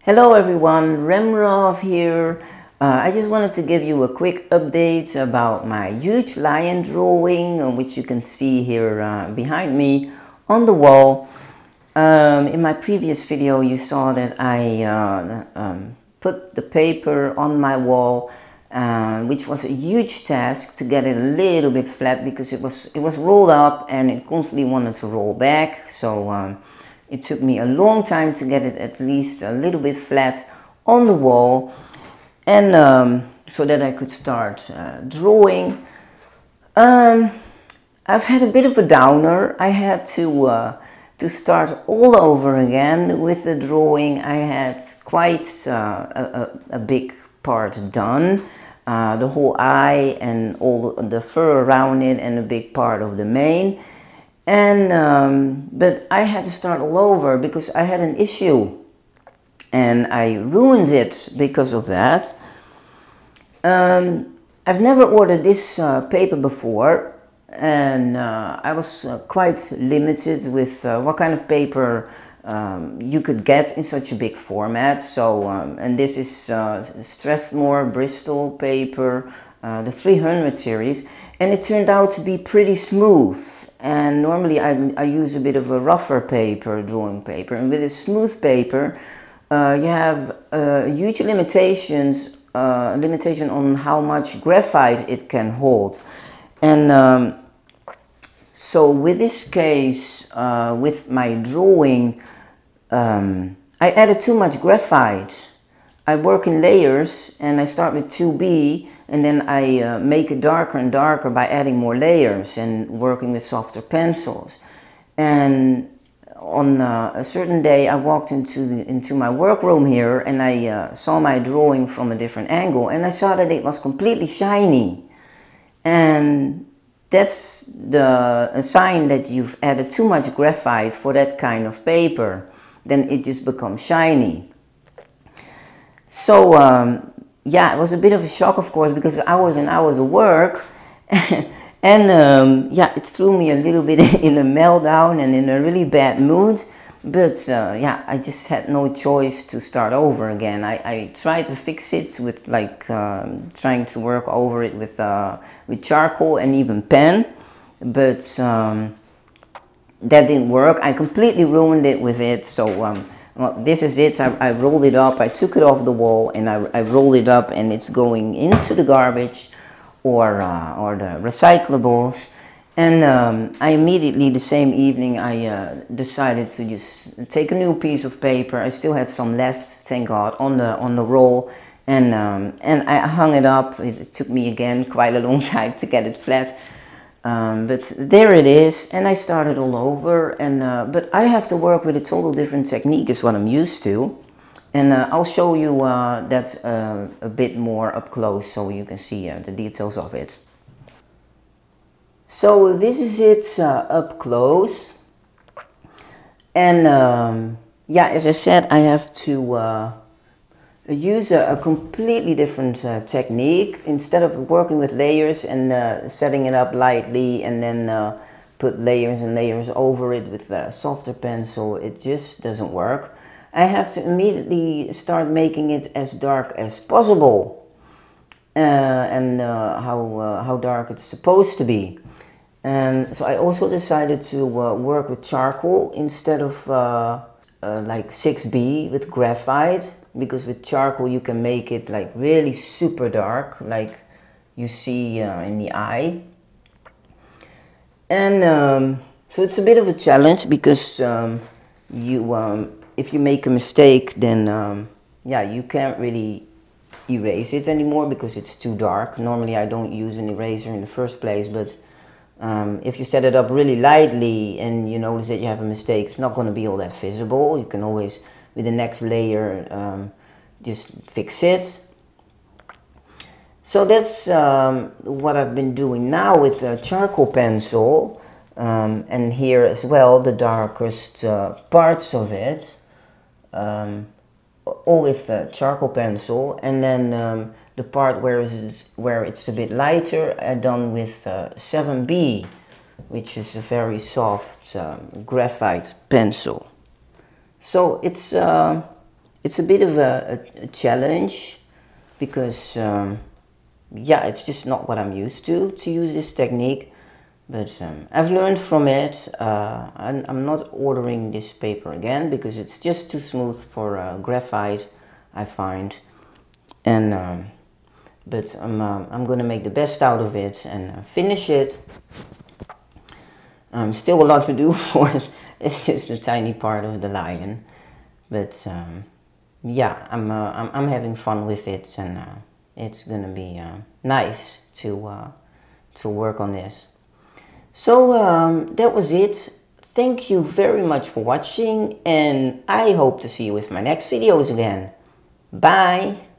Hello everyone, Remrov here. I just wanted to give you a quick update about my huge lion drawing, which you can see here behind me on the wall. In my previous video you saw that I put the paper on my wall, which was a huge task to get it a little bit flat because it was rolled up and it constantly wanted to roll back. So it took me a long time to get it at least a little bit flat on the wall, and so that I could start drawing. I've had a bit of a downer. I had to start all over again with the drawing. I had quite a big part done, the whole eye and all the fur around it and a big part of the mane. And but I had to start all over because I had an issue and I ruined it because of that. I've never ordered this paper before, and I was quite limited with what kind of paper you could get in such a big format. So and this is Strathmore Bristol paper, the 300 series, and it turned out to be pretty smooth. And normally I use a bit of a rougher paper, drawing paper, and with a smooth paper you have a huge limitation on how much graphite it can hold. And so with this case, with my drawing, I added too much graphite. I work in layers and I start with 2B, and then I make it darker and darker by adding more layers and working with softer pencils. And on a certain day I walked into my workroom here and I saw my drawing from a different angle, and I saw that it was completely shiny. And that's a sign that you've added too much graphite for that kind of paper. Then it just becomes shiny. So yeah, it was a bit of a shock, of course, because hours and hours of work. And yeah, it threw me a little bit in a meltdown and in a really bad mood. But yeah, I just had no choice to start over again. I tried to fix it with trying to work over it with charcoal and even pen, but that didn't work. I completely ruined it with it. So well, this is it. I rolled it up. I took it off the wall and I rolled it up, and it's going into the garbage or the recyclables. And I immediately, the same evening, I decided to just take a new piece of paper. I still had some left, thank God, on the roll, and I hung it up. It took me again quite a long time to get it flat, but there it is. And I started all over. And but I have to work with a total different technique, is what I'm used to, and I'll show you that a bit more up close so you can see the details of it. So this is it up close, and yeah, as I said, I have to use a completely different technique. Instead of working with layers and setting it up lightly and then put layers and layers over it with a softer pencil, it just doesn't work. I have to immediately start making it as dark as possible, and how dark it's supposed to be. And so I also decided to work with charcoal instead of like 6B with graphite, because with charcoal you can make it like really super dark, like you see in the eye. And so it's a bit of a challenge because if you make a mistake, then yeah, you can't really erase it anymore because it's too dark. Normally I don't use an eraser in the first place, but if you set it up really lightly and you notice that you have a mistake, it's not going to be all that visible. You can always, with the next layer, just fix it. So that's what I've been doing now with the charcoal pencil, and here as well the darkest parts of it, all with charcoal pencil, and then the part where it's a bit lighter, I done with 7B, which is a very soft graphite pencil. So it's It's a bit of a challenge because yeah, it's just not what I'm used to use this technique, but I've learned from it. I'm not ordering this paper again because it's just too smooth for graphite, I find. And but I'm gonna make the best out of it and finish it. Still a lot to do, of course. It's just a tiny part of the lion, but yeah, I'm having fun with it, and it's gonna be nice to work on this. So that was it. Thank you very much for watching, and I hope to see you with my next videos again. Bye!